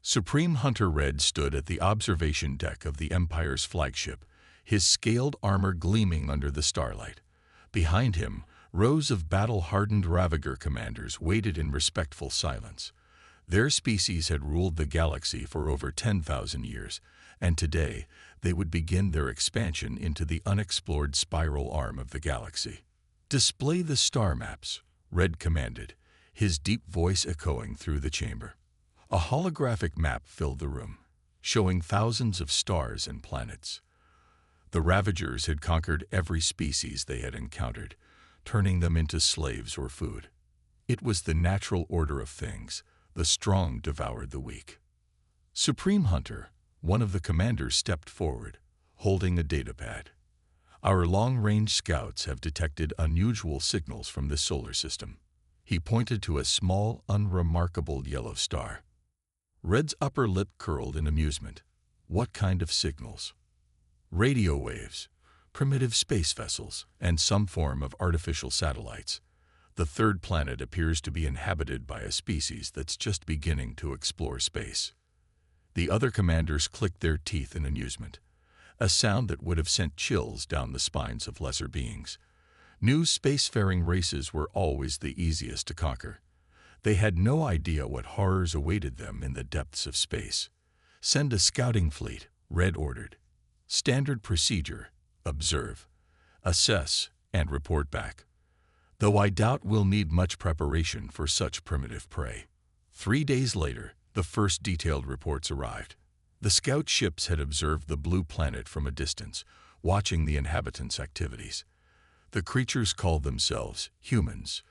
Supreme Hunter Red stood at the observation deck of the Empire's flagship, his scaled armor gleaming under the starlight. Behind him, rows of battle-hardened Ravager commanders waited in respectful silence. Their species had ruled the galaxy for over 10,000 years, and today they would begin their expansion into the unexplored spiral arm of the galaxy. "Display the star maps," Red commanded, his deep voice echoing through the chamber. A holographic map filled the room, showing thousands of stars and planets. The Ravagers had conquered every species they had encountered, turning them into slaves or food. It was the natural order of things. The strong devoured the weak. Supreme Hunter, one of the commanders, stepped forward, holding a datapad. "Our long-range scouts have detected unusual signals from this solar system." He pointed to a small, unremarkable yellow star. Red's upper lip curled in amusement. "What kind of signals?" "Radio waves, primitive space vessels, and some form of artificial satellites. The third planet appears to be inhabited by a species that's just beginning to explore space." The other commanders clicked their teeth in amusement, a sound that would have sent chills down the spines of lesser beings. New spacefaring races were always the easiest to conquer. They had no idea what horrors awaited them in the depths of space. "Send a scouting fleet," Red ordered. "Standard procedure: observe, assess, and report back. Though I doubt we'll need much preparation for such primitive prey." 3 days later, the first detailed reports arrived. The scout ships had observed the blue planet from a distance, watching the inhabitants' activities. The creatures called themselves humans,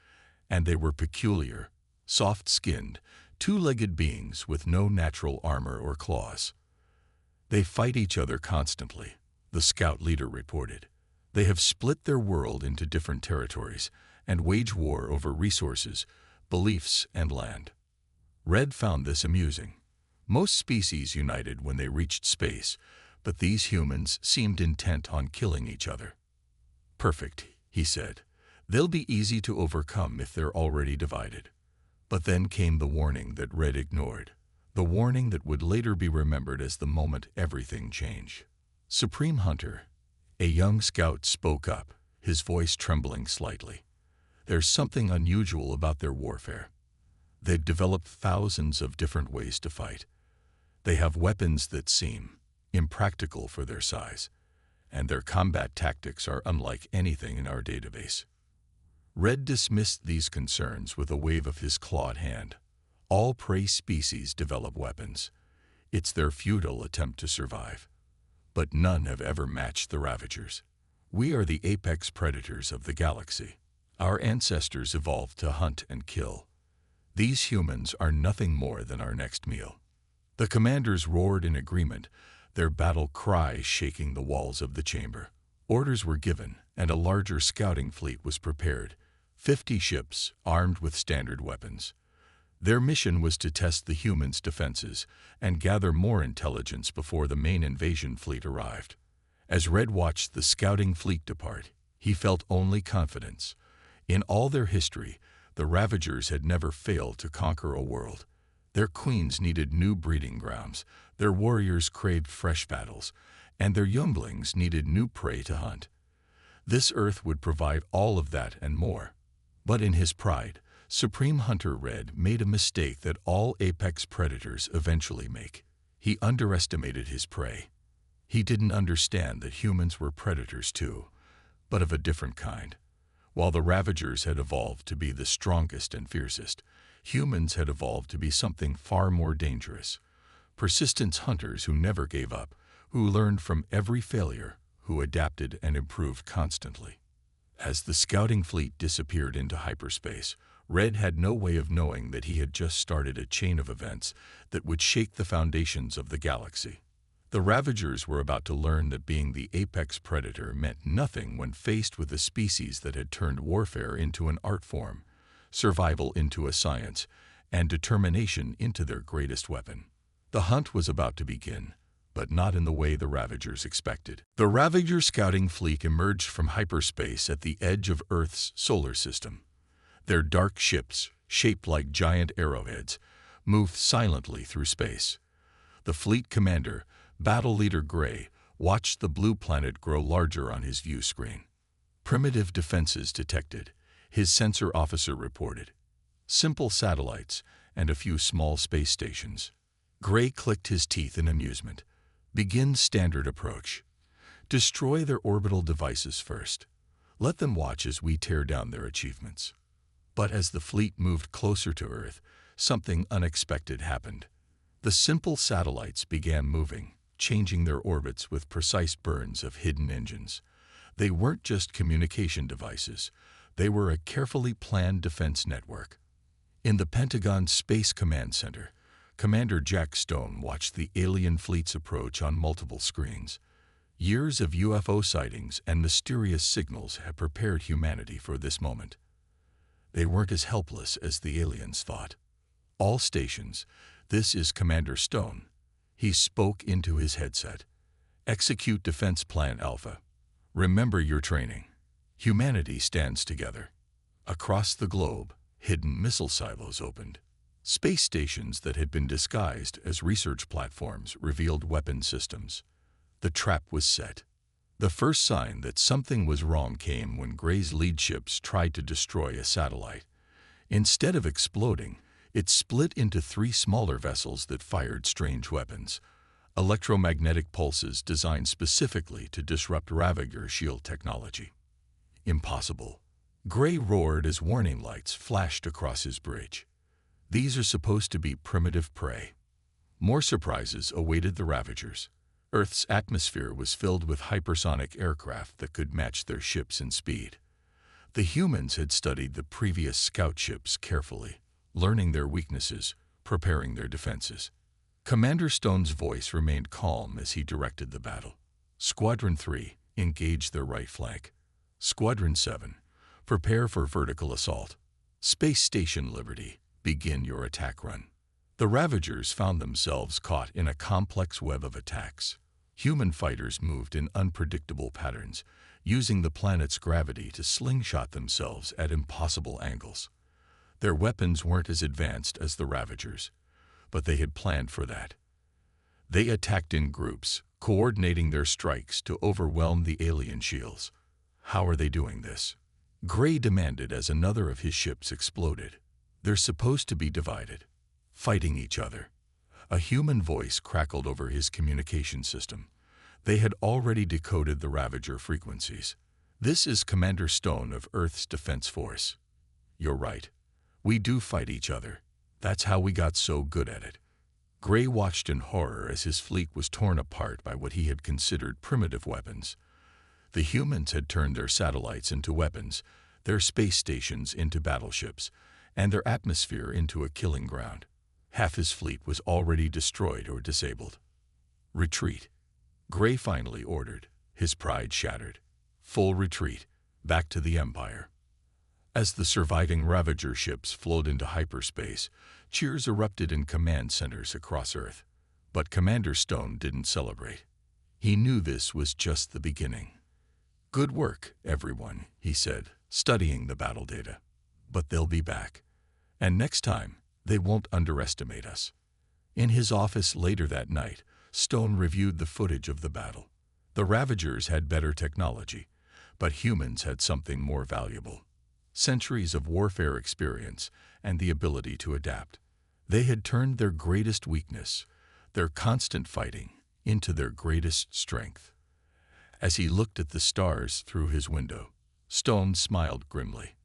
and they were peculiar, soft-skinned, two-legged beings with no natural armor or claws. "They fight each other constantly," the scout leader reported. "They have split their world into different territories and wage war over resources, beliefs, and land." Red found this amusing. Most species united when they reached space, but these humans seemed intent on killing each other. "Perfect," he said. "They'll be easy to overcome if they're already divided." But then came the warning that Red ignored, the warning that would later be remembered as the moment everything changed. "Supreme Hunter," a young scout spoke up, his voice trembling slightly. "There's something unusual about their warfare. They've developed thousands of different ways to fight. They have weapons that seem impractical for their size, and their combat tactics are unlike anything in our database." Red dismissed these concerns with a wave of his clawed hand. "All prey species develop weapons. It's their futile attempt to survive. But none have ever matched the Ravagers. We are the apex predators of the galaxy. Our ancestors evolved to hunt and kill. These humans are nothing more than our next meal." The commanders roared in agreement, their battle cry shaking the walls of the chamber. Orders were given, and a larger scouting fleet was prepared, 50 ships armed with standard weapons. Their mission was to test the humans' defenses and gather more intelligence before the main invasion fleet arrived. As Red watched the scouting fleet depart, he felt only confidence. In all their history, the Ravagers had never failed to conquer a world. Their queens needed new breeding grounds, their warriors craved fresh battles, and their younglings needed new prey to hunt. This Earth would provide all of that and more. But in his pride, Supreme Hunter Red made a mistake that all apex predators eventually make. He underestimated his prey. He didn't understand that humans were predators too, but of a different kind. While the Ravagers had evolved to be the strongest and fiercest, humans had evolved to be something far more dangerous. Persistent hunters who never gave up, who learned from every failure, who adapted and improved constantly. As the scouting fleet disappeared into hyperspace, Red had no way of knowing that he had just started a chain of events that would shake the foundations of the galaxy. The Ravagers were about to learn that being the apex predator meant nothing when faced with a species that had turned warfare into an art form, survival into a science, and determination into their greatest weapon. The hunt was about to begin, but not in the way the Ravagers expected. The Ravager scouting fleet emerged from hyperspace at the edge of Earth's solar system. Their dark ships, shaped like giant arrowheads, moved silently through space. The fleet commander, Battle Leader Gray, watched the blue planet grow larger on his view screen. Primitive defenses detected, his sensor officer reported. Simple satellites and a few small space stations. Gray clicked his teeth in amusement. Begin standard approach. Destroy their orbital devices first. Let them watch as we tear down their achievements. But as the fleet moved closer to Earth, something unexpected happened. The simple satellites began moving, changing their orbits with precise burns of hidden engines. They weren't just communication devices. They were a carefully planned defense network. In the Pentagon Space Command Center, Commander Jack Stone watched the alien fleet's approach on multiple screens. Years of UFO sightings and mysterious signals had prepared humanity for this moment. They weren't as helpless as the aliens thought. All stations, this is Commander Stone. He spoke into his headset. Execute Defense Plan Alpha. Remember your training. Humanity stands together. Across the globe, hidden missile silos opened. Space stations that had been disguised as research platforms revealed weapon systems. The trap was set. The first sign that something was wrong came when Gray's lead ships tried to destroy a satellite. Instead of exploding, it split into 3 smaller vessels that fired strange weapons. Electromagnetic pulses designed specifically to disrupt Ravager shield technology. Impossible. Gray roared as warning lights flashed across his bridge. These are supposed to be primitive prey. More surprises awaited the Ravagers. Earth's atmosphere was filled with hypersonic aircraft that could match their ships in speed. The humans had studied the previous scout ships carefully, learning their weaknesses, preparing their defenses. Commander Stone's voice remained calm as he directed the battle. Squadron 3, engage their right flank. Squadron 7, prepare for vertical assault. Space Station Liberty, begin your attack run. The Ravagers found themselves caught in a complex web of attacks. Human fighters moved in unpredictable patterns, using the planet's gravity to slingshot themselves at impossible angles. Their weapons weren't as advanced as the Ravagers, but they had planned for that. They attacked in groups, coordinating their strikes to overwhelm the alien shields. How are they doing this? Gray demanded as another of his ships exploded. They're supposed to be divided, fighting each other. A human voice crackled over his communication system. They had already decoded the Ravager frequencies. This is Commander Stone of Earth's Defense Force. You're right. We do fight each other. That's how we got so good at it. Gray watched in horror as his fleet was torn apart by what he had considered primitive weapons. The humans had turned their satellites into weapons, their space stations into battleships, and their atmosphere into a killing ground. Half his fleet was already destroyed or disabled. Retreat. Gray finally ordered, his pride shattered. Full retreat, back to the Empire. As the surviving Ravager ships flowed into hyperspace, cheers erupted in command centers across Earth. But Commander Stone didn't celebrate. He knew this was just the beginning. Good work, everyone, he said, studying the battle data. But they'll be back. And next time, they won't underestimate us. In his office later that night, Stone reviewed the footage of the battle. The Ravagers had better technology, but humans had something more valuable. Centuries of warfare experience and the ability to adapt. They had turned their greatest weakness, their constant fighting, into their greatest strength. As he looked at the stars through his window, Stone smiled grimly.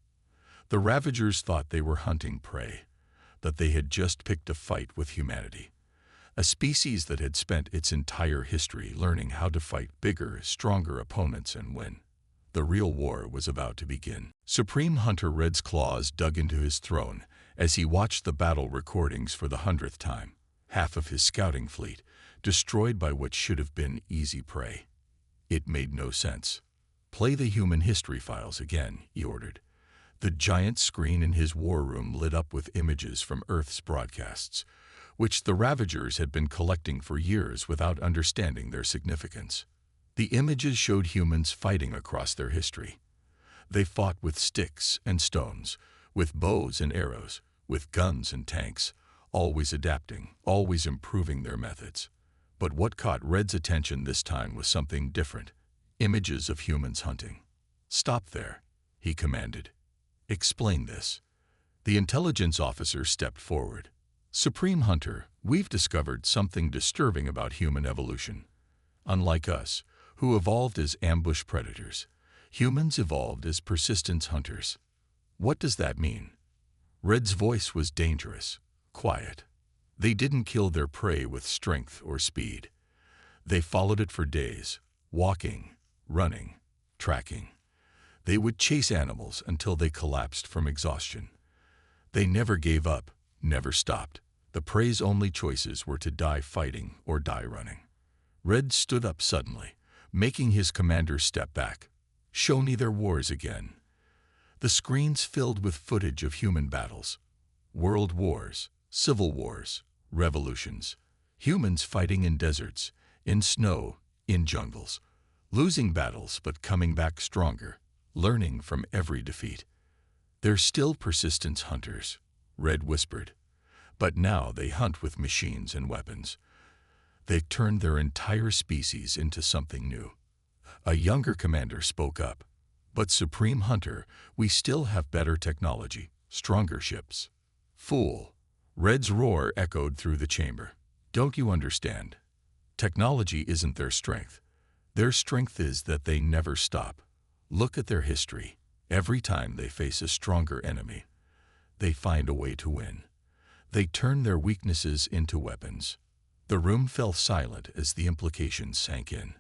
The Ravagers thought they were hunting prey, that they had just picked a fight with humanity, a species that had spent its entire history learning how to fight bigger, stronger opponents and win. The real war was about to begin. Supreme Hunter Red's claws dug into his throne as he watched the battle recordings for the 100th time. Half of his scouting fleet, destroyed by what should have been easy prey. It made no sense. Play the human history files again, he ordered. The giant screen in his war room lit up with images from Earth's broadcasts, which the Ravagers had been collecting for years without understanding their significance. The images showed humans fighting across their history. They fought with sticks and stones, with bows and arrows, with guns and tanks, always adapting, always improving their methods. But what caught Red's attention this time was something different. Images of humans hunting. "Stop there," he commanded. "Explain this." The intelligence officer stepped forward. "Supreme Hunter, we've discovered something disturbing about human evolution. Unlike us, who evolved as ambush predators, humans evolved as persistence hunters." "What does that mean?" Red's voice was dangerous, quiet. "They didn't kill their prey with strength or speed. They followed it for days, walking, running, tracking. They would chase animals until they collapsed from exhaustion. They never gave up, never stopped. The prey's only choices were to die fighting or die running." Red stood up suddenly, making his commander step back. "Show me their wars again." The screens filled with footage of human battles. World wars, civil wars, revolutions. Humans fighting in deserts, in snow, in jungles. Losing battles but coming back stronger, learning from every defeat. "They're still persistence hunters," Red whispered. "But now they hunt with machines and weapons. They've turned their entire species into something new." A younger commander spoke up. "But Supreme Hunter, we still have better technology, stronger ships." "Fool!" Red's roar echoed through the chamber. "Don't you understand? Technology isn't their strength. Their strength is that they never stop. Look at their history. Every time they face a stronger enemy, they find a way to win. They turn their weaknesses into weapons." The room fell silent as the implications sank in.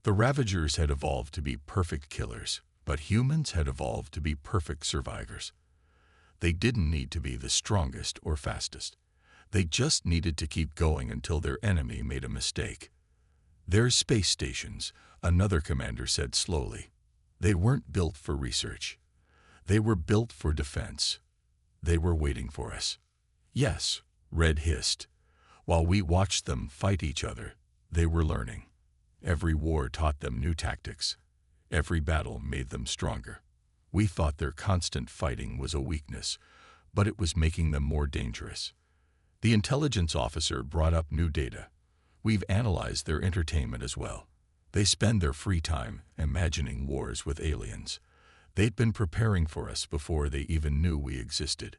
The Ravagers had evolved to be perfect killers, but humans had evolved to be perfect survivors. They didn't need to be the strongest or fastest. They just needed to keep going until their enemy made a mistake. "There's space stations," another commander said slowly. "They weren't built for research. They were built for defense. They were waiting for us." "Yes," Red hissed. "While we watched them fight each other, they were learning. Every war taught them new tactics. Every battle made them stronger. We thought their constant fighting was a weakness, but it was making them more dangerous." The intelligence officer brought up new data. "We've analyzed their entertainment as well. They spend their free time imagining wars with aliens. They'd been preparing for us before they even knew we existed."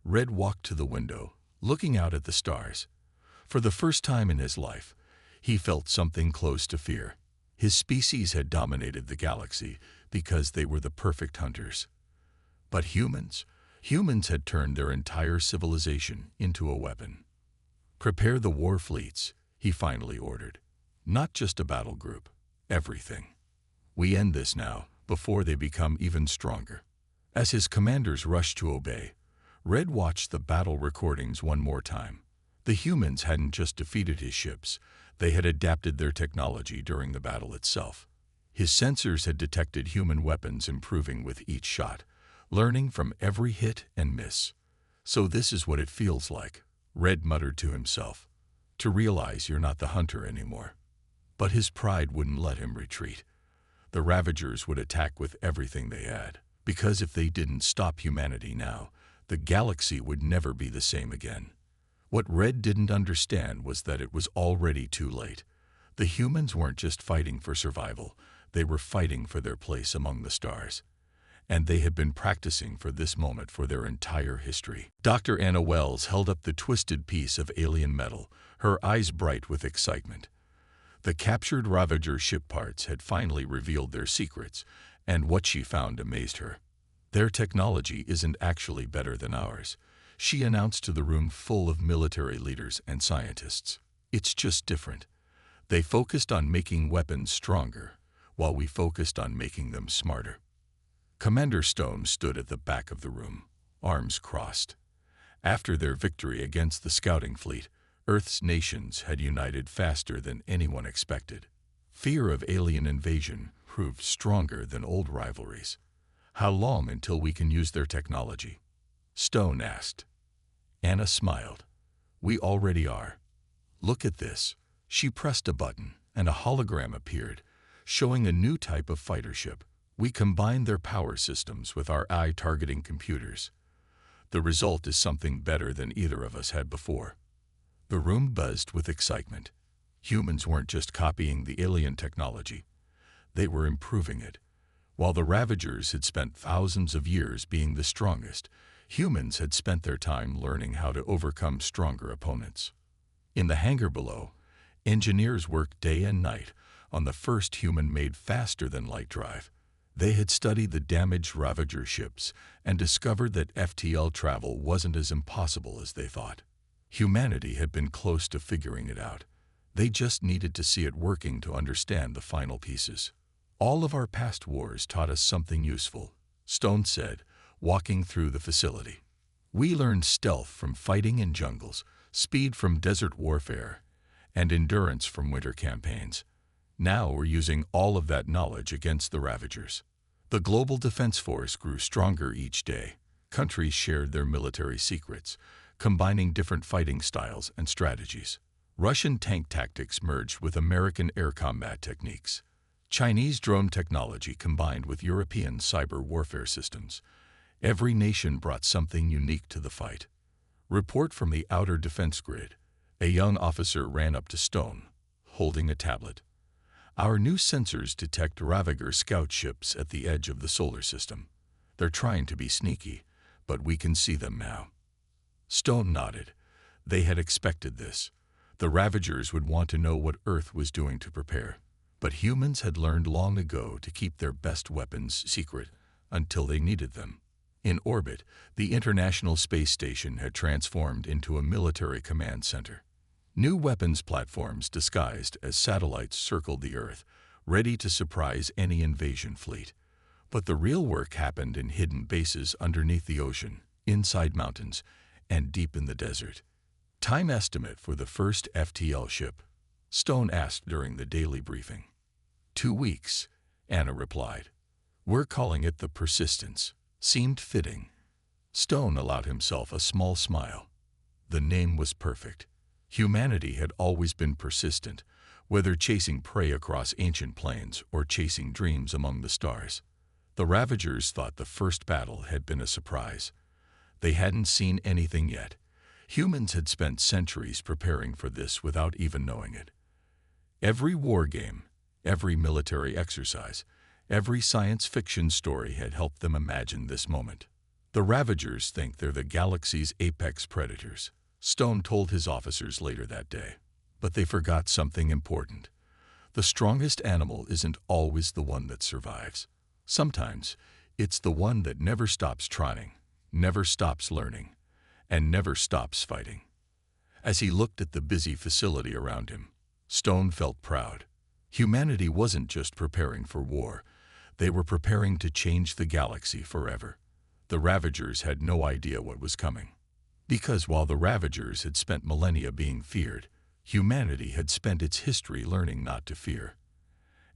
Red walked to the window, looking out at the stars. For the first time in his life, he felt something close to fear. His species had dominated the galaxy because they were the perfect hunters. But humans had turned their entire civilization into a weapon. "Prepare the war fleets," he finally ordered. "Not just a battle group, everything. We end this now, before they become even stronger." As his commanders rushed to obey, Red watched the battle recordings one more time. The humans hadn't just defeated his ships, they had adapted their technology during the battle itself. His sensors had detected human weapons improving with each shot, learning from every hit and miss. "So this is what it feels like," Red muttered to himself, "to realize you're not the hunter anymore." But his pride wouldn't let him retreat. The Ravagers would attack with everything they had, because if they didn't stop humanity now, the galaxy would never be the same again. What Red didn't understand was that it was already too late. The humans weren't just fighting for survival, they were fighting for their place among the stars. And they had been practicing for this moment for their entire history. Dr. Anna Wells held up the twisted piece of alien metal, her eyes bright with excitement. The captured Ravager ship parts had finally revealed their secrets, and what she found amazed her. "Their technology isn't actually better than ours," she announced to the room full of military leaders and scientists. "It's just different. They focused on making weapons stronger, while we focused on making them smarter." Commander Stone stood at the back of the room, arms crossed. After their victory against the scouting fleet, Earth's nations had united faster than anyone expected. Fear of alien invasion proved stronger than old rivalries. "How long until we can use their technology?" Stone asked. Anna smiled. "We already are. Look at this." She pressed a button, and a hologram appeared, showing a new type of fighter ship. "We combined their power systems with our eye-targeting computers. The result is something better than either of us had before." The room buzzed with excitement. Humans weren't just copying the alien technology. They were improving it. While the Ravagers had spent thousands of years being the strongest, humans had spent their time learning how to overcome stronger opponents. In the hangar below, engineers worked day and night on the first human-made faster-than-light drive. They had studied the damaged Ravager ships and discovered that FTL travel wasn't as impossible as they thought. Humanity had been close to figuring it out. They just needed to see it working to understand the final pieces. "All of our past wars taught us something useful," Stone said, walking through the facility. "We learned stealth from fighting in jungles, speed from desert warfare, and endurance from winter campaigns. Now we're using all of that knowledge against the Ravagers." The global defense force grew stronger each day. Countries shared their military secrets, combining different fighting styles and strategies. Russian tank tactics merged with American air combat techniques. Chinese drone technology combined with European cyber warfare systems. Every nation brought something unique to the fight. Report from the outer defense grid. A young officer ran up to Stone, holding a tablet. "Our new sensors detect Ravager scout ships at the edge of the solar system. They're trying to be sneaky, but we can see them now." Stone nodded. They had expected this. The Ravagers would want to know what Earth was doing to prepare. But humans had learned long ago to keep their best weapons secret until they needed them. In orbit, the International Space Station had transformed into a military command center. New weapons platforms disguised as satellites circled the Earth, ready to surprise any invasion fleet. But the real work happened in hidden bases underneath the ocean, inside mountains, and deep in the desert. "Time estimate for the first FTL ship?" Stone asked during the daily briefing. 2 weeks, Anna replied. "We're calling it the Persistence." Seemed fitting. Stone allowed himself a small smile. The name was perfect. Humanity had always been persistent, whether chasing prey across ancient plains or chasing dreams among the stars. The Ravagers thought the first battle had been a surprise. They hadn't seen anything yet. Humans had spent centuries preparing for this without even knowing it. Every war game, every military exercise, every science fiction story had helped them imagine this moment. "The Ravagers think they're the galaxy's apex predators," Stone told his officers later that day. But they forgot something important. The strongest animal isn't always the one that survives. Sometimes it's the one that never stops trying, never stops learning, and never stops fighting. As he looked at the busy facility around him, Stone felt proud. Humanity wasn't just preparing for war. They were preparing to change the galaxy forever. The Ravagers had no idea what was coming. Because while the Ravagers had spent millennia being feared, humanity had spent its history learning not to fear.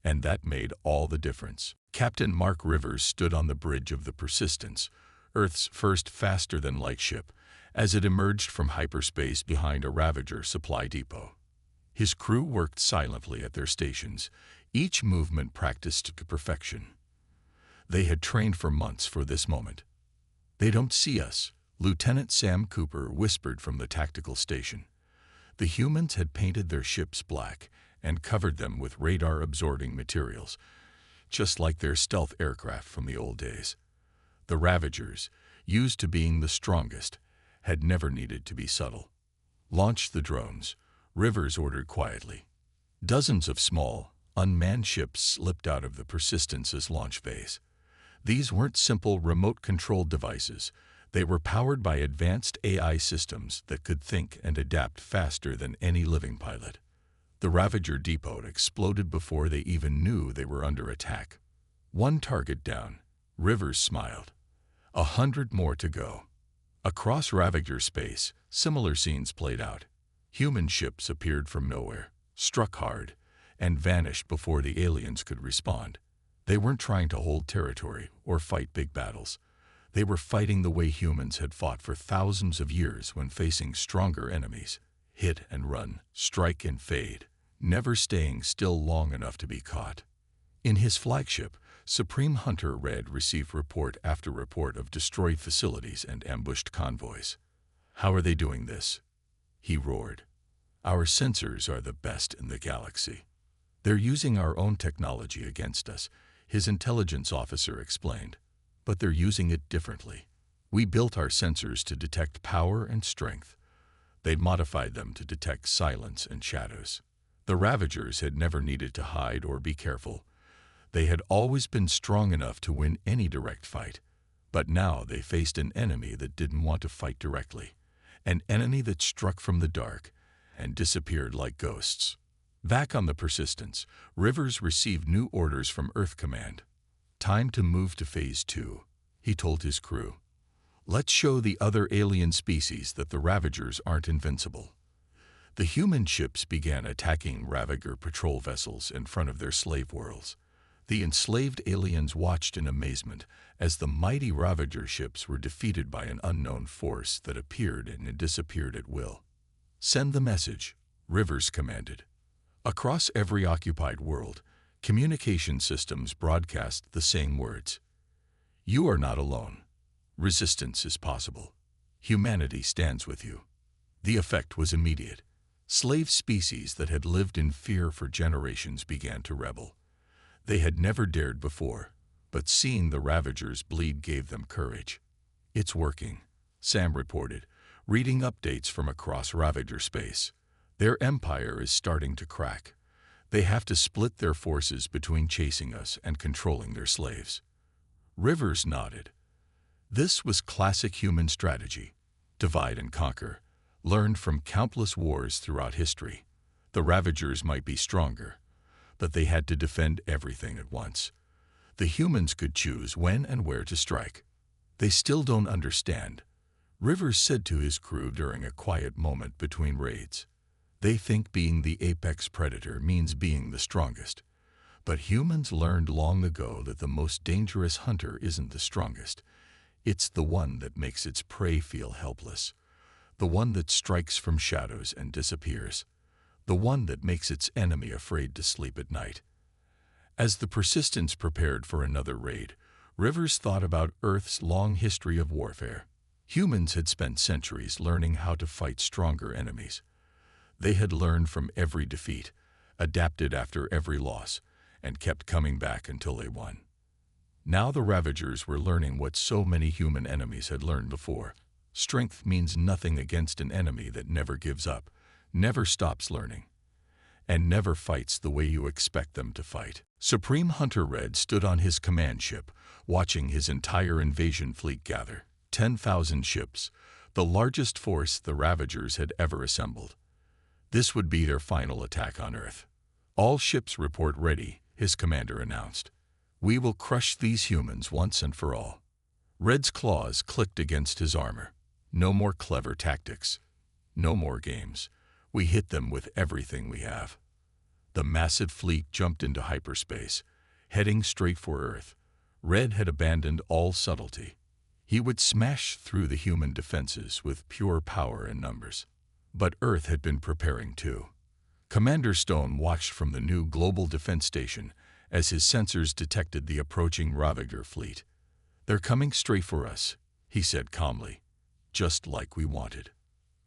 And that made all the difference. Captain Mark Rivers stood on the bridge of the Persistence, Earth's first faster-than-light ship, as it emerged from hyperspace behind a Ravager supply depot. His crew worked silently at their stations, each movement practiced to perfection. They had trained for months for this moment. "They don't see us," Lieutenant Sam Cooper whispered from the tactical station. The humans had painted their ships black and covered them with radar-absorbing materials, just like their stealth aircraft from the old days. The Ravagers, used to being the strongest, had never needed to be subtle. "Launch the drones," Rivers ordered quietly. Dozens of small, unmanned ships slipped out of the Persistence's launch phase. These weren't simple remote-controlled devices. They were powered by advanced AI systems that could think and adapt faster than any living pilot. The Ravager depot exploded before they even knew they were under attack. One target down, Rivers smiled. 100 more to go. Across Ravager space, similar scenes played out. Human ships appeared from nowhere, struck hard, and vanished before the aliens could respond. They weren't trying to hold territory or fight big battles. They were fighting the way humans had fought for thousands of years when facing stronger enemies. Hit and run, strike and fade, never staying still long enough to be caught. In his flagship, Supreme Hunter Red received report after report of destroyed facilities and ambushed convoys. "How are they doing this?" he roared. "Our sensors are the best in the galaxy." "They're using our own technology against us," his intelligence officer explained. "But they're using it differently. We built our sensors to detect power and strength. They've modified them to detect silence and shadows." The Ravagers had never needed to hide or be careful. They had always been strong enough to win any direct fight. But now they faced an enemy that didn't want to fight directly. An enemy that struck from the dark and disappeared like ghosts. Back on the Persistence, Rivers received new orders from Earth Command. "Time to move to Phase 2, he told his crew. "Let's show the other alien species that the Ravagers aren't invincible." The human ships began attacking Ravager patrol vessels in front of their slave worlds. The enslaved aliens watched in amazement as the mighty Ravager ships were defeated by an unknown force that appeared and disappeared at will. "Send the message," Rivers commanded. Across every occupied world, communication systems broadcast the same words. "You are not alone. Resistance is possible. Humanity stands with you." The effect was immediate. Slave species that had lived in fear for generations began to rebel. They had never dared before, but seeing the Ravagers bleed gave them courage. "It's working," Sam reported, reading updates from across Ravager space. "Their empire is starting to crack. They have to split their forces between chasing us and controlling their slaves." Rivers nodded. This was classic human strategy: divide and conquer, learned from countless wars throughout history. The Ravagers might be stronger, but they had to defend everything at once. The humans could choose when and where to strike. "They still don't understand," Rivers said to his crew during a quiet moment between raids. "They think being the apex predator means being the strongest. But humans learned long ago that the most dangerous hunter isn't the strongest. It's the one that makes its prey feel helpless. The one that strikes from shadows and disappears. The one that makes its enemy afraid to sleep at night." As the Persistence prepared for another raid, Rivers thought about Earth's long history of warfare. Humans had spent centuries learning how to fight stronger enemies. They had learned from every defeat, adapted after every loss, and kept coming back until they won. Now the Ravagers were learning what so many human enemies had learned before. Strength means nothing against an enemy that never gives up, never stops learning, and never fights the way you expect them to fight. Supreme Hunter Red stood on his command ship, watching his entire invasion fleet gather. 10,000 ships, the largest force the Ravagers had ever assembled. This would be their final attack on Earth. "All ships report ready," his commander announced. "We will crush these humans once and for all." Red's claws clicked against his armor. "No more clever tactics. No more games. We hit them with everything we have." The massive fleet jumped into hyperspace, heading straight for Earth. Red had abandoned all subtlety. He would smash through the human defenses with pure power and numbers. But Earth had been preparing too. Commander Stone watched from the new Global Defense Station as his sensors detected the approaching Ravager fleet. "They're coming straight for us," he said calmly, "just like we wanted."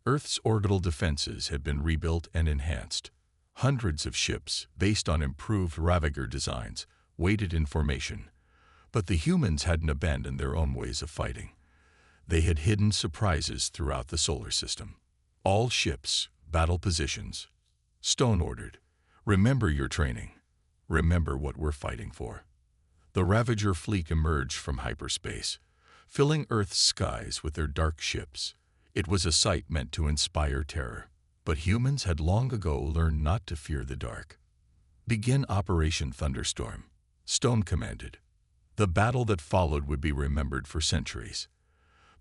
Earth's orbital defenses had been rebuilt and enhanced. Hundreds of ships, based on improved Ravager designs, waited in formation. But the humans hadn't abandoned their own ways of fighting. They had hidden surprises throughout the solar system. "All ships, battle positions," Stone ordered. "Remember your training. Remember what we're fighting for." The Ravager fleet emerged from hyperspace, filling Earth's skies with their dark ships. It was a sight meant to inspire terror. But humans had long ago learned not to fear the dark. "Begin Operation Thunderstorm," Stone commanded. The battle that followed would be remembered for centuries.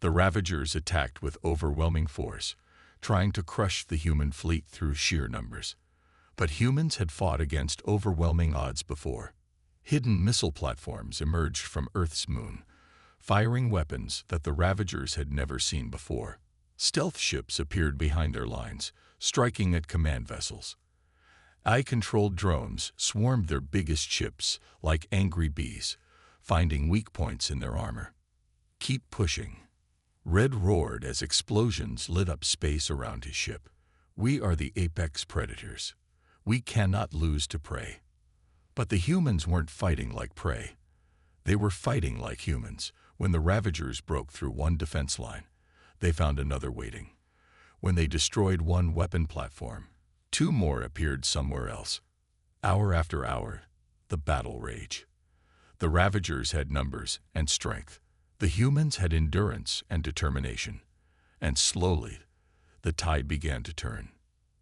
The Ravagers attacked with overwhelming force, trying to crush the human fleet through sheer numbers. But humans had fought against overwhelming odds before. Hidden missile platforms emerged from Earth's moon, firing weapons that the Ravagers had never seen before. Stealth ships appeared behind their lines, striking at command vessels. Eye-controlled drones swarmed their biggest ships like angry bees, finding weak points in their armor. "Keep pushing." Red roared as explosions lit up space around his ship. "We are the apex predators. We cannot lose to prey." But the humans weren't fighting like prey. They were fighting like humans. When the Ravagers broke through one defense line, they found another waiting. When they destroyed one weapon platform, two more appeared somewhere else. Hour after hour, the battle raged. The Ravagers had numbers and strength. The humans had endurance and determination. And slowly, the tide began to turn.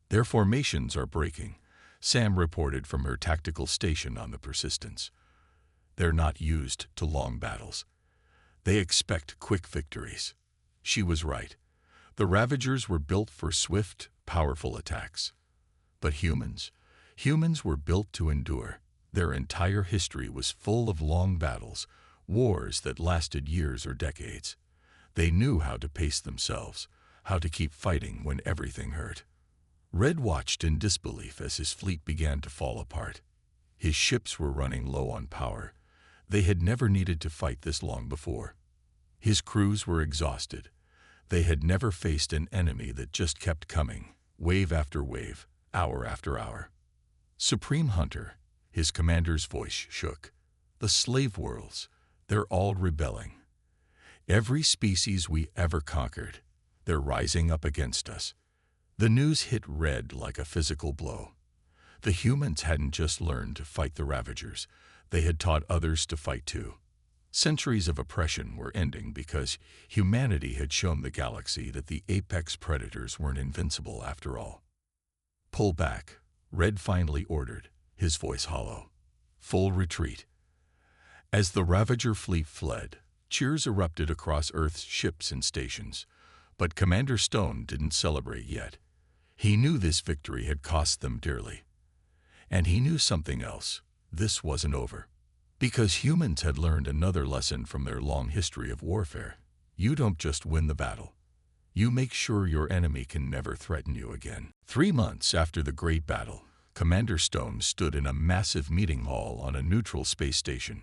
"Their formations are breaking," Sam reported from her tactical station on the Persistence. "They're not used to long battles. They expect quick victories." She was right. The Ravagers were built for swift, powerful attacks. But humans were built to endure. Their entire history was full of long battles, wars that lasted years or decades. They knew how to pace themselves, how to keep fighting when everything hurt. Red watched in disbelief as his fleet began to fall apart. His ships were running low on power. They had never needed to fight this long before. His crews were exhausted. They had never faced an enemy that just kept coming, wave after wave, hour after hour. "Supreme Hunter," his commander's voice shook. "The slave worlds, they're all rebelling. Every species we ever conquered, they're rising up against us." The news hit Red like a physical blow. The humans hadn't just learned to fight the Ravagers, they had taught others to fight too. Centuries of oppression were ending because humanity had shown the galaxy that the apex predators weren't invincible after all. "Pull back," Red finally ordered, his voice hollow. "Full retreat." As the Ravager fleet fled, cheers erupted across Earth's ships and stations, but Commander Stone didn't celebrate yet. He knew this victory had cost them dearly. And he knew something else. This wasn't over. Because humans had learned another lesson from their long history of warfare. You don't just win the battle. You make sure your enemy can never threaten you again. 3 months after the Great Battle, Commander Stone stood in a massive meeting hall on a neutral space station.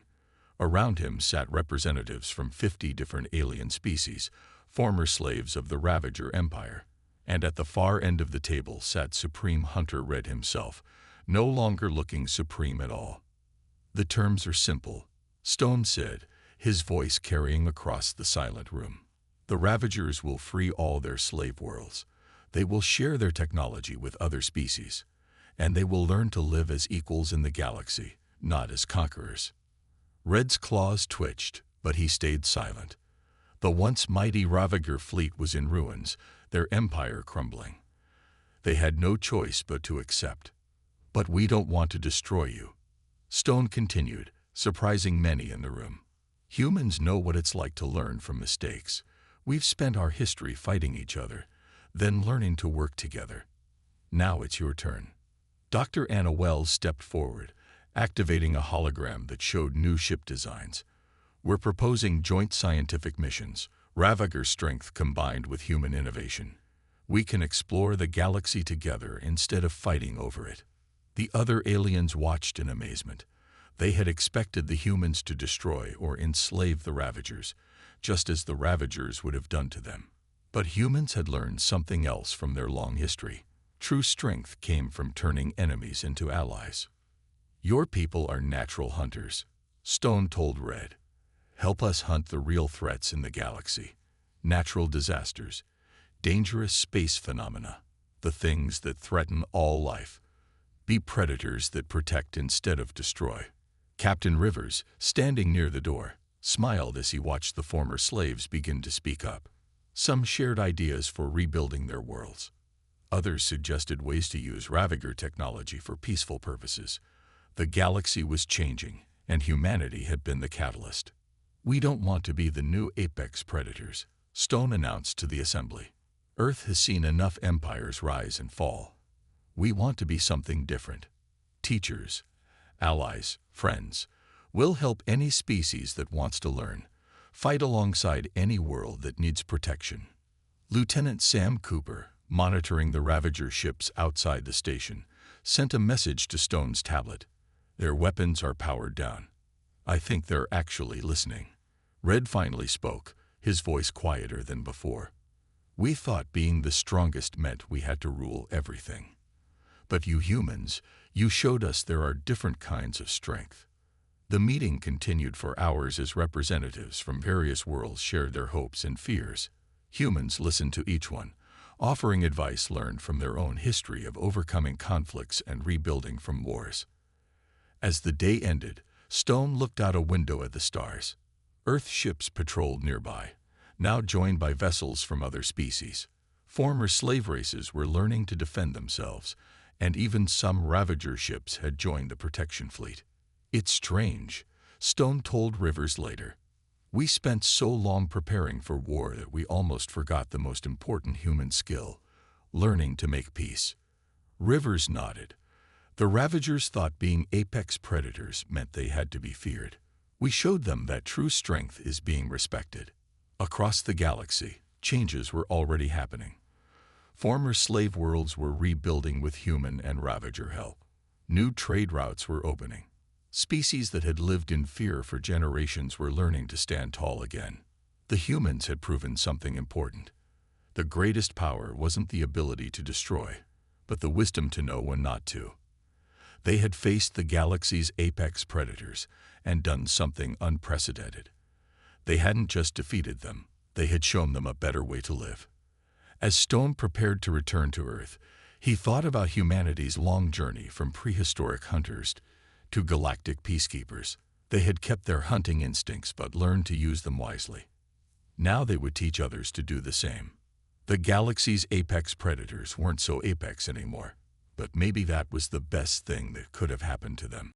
Around him sat representatives from 50 different alien species, former slaves of the Ravager Empire. And at the far end of the table sat Supreme Hunter Red himself, no longer looking supreme at all. "The terms are simple," Stone said, his voice carrying across the silent room. "The Ravagers will free all their slave worlds. They will share their technology with other species. And they will learn to live as equals in the galaxy, not as conquerors." Red's claws twitched, but he stayed silent. The once mighty Ravager fleet was in ruins, their empire crumbling. They had no choice but to accept. "But we don't want to destroy you," Stone continued, surprising many in the room. "Humans know what it's like to learn from mistakes. We've spent our history fighting each other, then learning to work together. Now it's your turn." Dr. Anna Wells stepped forward, activating a hologram that showed new ship designs. "We're proposing joint scientific missions, Ravager strength combined with human innovation. We can explore the galaxy together instead of fighting over it." The other aliens watched in amazement. They had expected the humans to destroy or enslave the Ravagers, just as the Ravagers would have done to them. But humans had learned something else from their long history. True strength came from turning enemies into allies. "Your people are natural hunters," Stone told Red. "Help us hunt the real threats in the galaxy. Natural disasters, dangerous space phenomena, the things that threaten all life. Be predators that protect instead of destroy." Captain Rivers, standing near the door, smiled as he watched the former slaves begin to speak up. Some shared ideas for rebuilding their worlds. Others suggested ways to use Ravager technology for peaceful purposes. The galaxy was changing, and humanity had been the catalyst. "We don't want to be the new apex predators," Stone announced to the assembly. "Earth has seen enough empires rise and fall. We want to be something different. Teachers, allies, friends. We'll help any species that wants to learn, fight alongside any world that needs protection." Lieutenant Sam Cooper, monitoring the Ravager ships outside the station, sent a message to Stone's tablet. Their weapons are powered down. I think they're actually listening. Red finally spoke, his voice quieter than before. We thought being the strongest meant we had to rule everything. But you humans, you showed us there are different kinds of strength. The meeting continued for hours as representatives from various worlds shared their hopes and fears. Humans listened to each one, offering advice learned from their own history of overcoming conflicts and rebuilding from wars. As the day ended, Stone looked out a window at the stars. Earth ships patrolled nearby, now joined by vessels from other species. Former slave races were learning to defend themselves, and even some Ravager ships had joined the protection fleet. It's strange, Stone told Rivers later. We spent so long preparing for war that we almost forgot the most important human skill, learning to make peace. Rivers nodded. The Ravagers thought being apex predators meant they had to be feared. We showed them that true strength is being respected. Across the galaxy, changes were already happening. Former slave worlds were rebuilding with human and Ravager help. New trade routes were opening. Species that had lived in fear for generations were learning to stand tall again. The humans had proven something important. The greatest power wasn't the ability to destroy, but the wisdom to know when not to. They had faced the galaxy's apex predators and done something unprecedented. They hadn't just defeated them, they had shown them a better way to live. As Stone prepared to return to Earth, he thought about humanity's long journey from prehistoric hunters to galactic peacekeepers. They had kept their hunting instincts but learned to use them wisely. Now they would teach others to do the same. The galaxy's apex predators weren't so apex anymore, but maybe that was the best thing that could have happened to them.